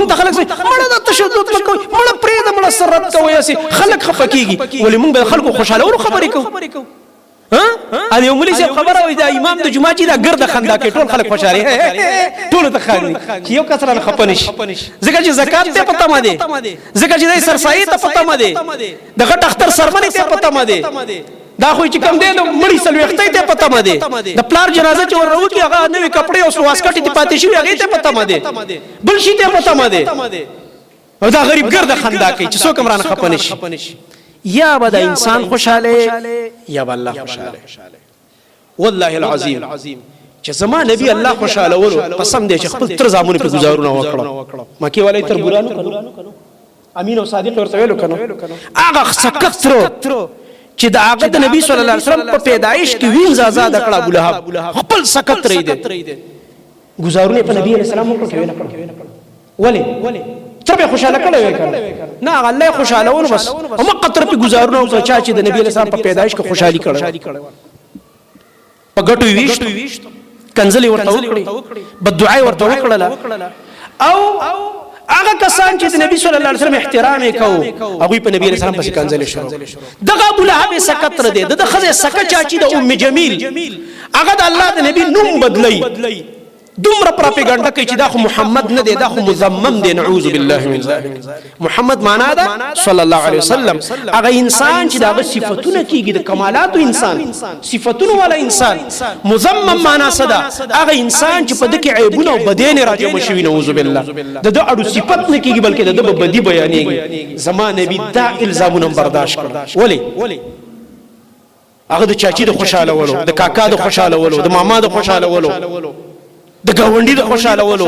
مونږ ته خلک مړه د تشدد مکو مړه پرې د مړه سرت کوي اسی خلک خفکیږي ولې مونږ خلکو خوشاله ورو خبرې کوو ها ا یو مولوی صاحب خبره وای دا امام د جمعه چې دا ګرد خندا کې ټول خلک خوشاله ټول ته خاري چې یو کسره خپنش ځکه چې زکات ته پته ما دي ځکه چې د سرسایي ته پته ما دي دغه ډاکټر سرمنی ته پته ما دي دا خو چې کم دی نو مړی سلوختې ته پته ما دي د پلار جنازه چې ورو کې هغه نوې کپڑے او واسکټي ته پاتې شي هغه ته پته ما دي بل شي ته پته ما دي او دا غریب ګرد خندا کوي چې څوک مرانه خپنش یا به د انسان خوشاله یا به الله خوشاله والله العظیم چې زما نبی الله خوشاله ورو قسم دې چې خپل تر زامن په گزارونه وکړه مکه والے تر ګورانو کړو امین او صادق ورته ویلو کنه هغه سکترو چې د هغه د نبی صلی الله علیه وسلم په پیدایش کې وینځ آزاد کړه ابو لهب خپل سکت ری دي گزارونه په نبی علیہ السلام وکړه ولی تر خوشاله کړه نه الله خوشاله ونه بس هم قطر په گزارونه او چا چې د نبی علیہ السلام په پیدایش کې خوشحالي کړه په ګټو ویشت کنزلی ورته وکړي بد دعای ورته وکړه او هغه کسان چې د نبی صلی الله علیه وسلم احترام وکاو هغه په نبی علیہ السلام پسې کنزلی شروع دغه ابو لهب سکت ر دي د خزه سکت چا چې د ام جمیل هغه د الله د نبی نوم بدلی دومره پروپاګاندا کوي چې دا خو محمد نه دی دا خو مذمم دی نعوذ بالله من ذلک محمد معنا دا صلی الله علیه وسلم هغه انسان چې دا صفاتونه کیږي د کمالات انسان صفاتونه والا انسان مذمم معنا صدا هغه انسان چې په دغه عیبونه او بدین راځي مشوي نعوذ بالله د اړو صفات نه کیږي بلکې د بدی بیانېږي زمانه نبی دا الزامونه برداشت کړ ولی هغه د چاچی د خوشاله ولو د کاکا د خوشاله ولو د ماما د خوشاله ولو د گاونډي د خوشاله ولو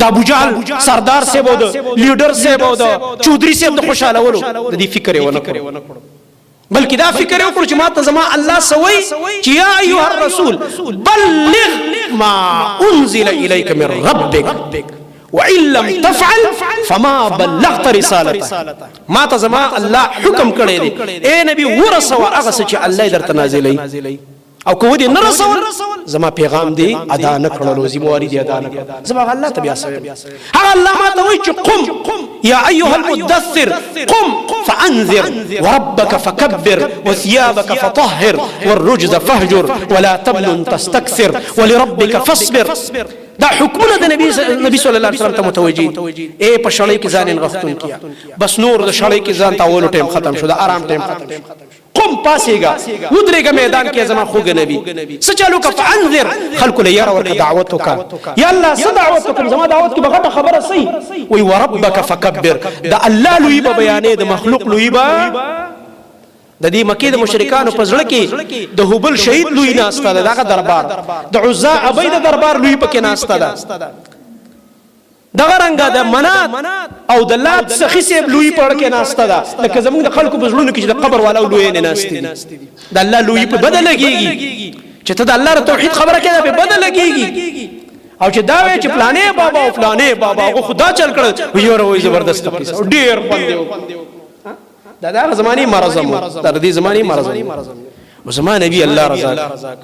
د ابو جهل سردار صاحب او د لیډر صاحب او د چودري صاحب د خوشاله ولو د دې فکر ونه کړو بلکې دا فکر وکړو چې ماته زما الله سوي چې یا ایها الرسول بلغ ما انزل اليك من ربك وان لم تفعل فما بلغت رسالته ماته زما الله حکم کړی دی اے نبی ورسوه هغه چې الله درته نازلای او کو دې نه رسول زما پیغام دی ادا نه کړلو ذمہواری دی ادا نه کړ زما الله ته بیا سوي هغه الله ما ته وی چې قم يا ايها المدثر قم فانذر وربك فكبر وثيابك فطهر والرجز فاهجر ولا تمنن تستكثر ولربك فاصبر دا حکمونه د نبی صلی الله علیه وسلم ته متوجي اے په شړې کې ځان غفتون کیا بس نور د شړې کې ځان تاول ټیم ختم شو دا آرام ټیم ختم شو قم پاسېګا ودرېګا میدان کې زما خوګ نبی سچالو کا فانذر خلق له ير ورک دعوت وکا یا الله صد دعوت کوم زما دعوت کې بغټه خبره صحیح وي وربک فکبر دا الله لوی به بیانې د مخلوق لوی به د دې مکه د مشرکانو په ځړ کې د هبل شهید لوی ناسته دغه دربار د عزا ابید دربار لوی پکې ناسته ده دغه رنګه د منات او د لات سخی سیب لوی پړ کې ناسته ده لکه زموږ د خلکو په ژوند کې چې د قبر والا لوی نه ناشته دي د الله لوی په بدل لګيږي چې ته د الله توحید خبره کړه په بدل لګيږي او چې دا وی چې پلانې بابا او فلانې بابا او خدا چل کړ وي اور وي زبردست پیسه ډیر باندې دا زماني مرزم د دې زماني مرزم زمانه نبی الله رضا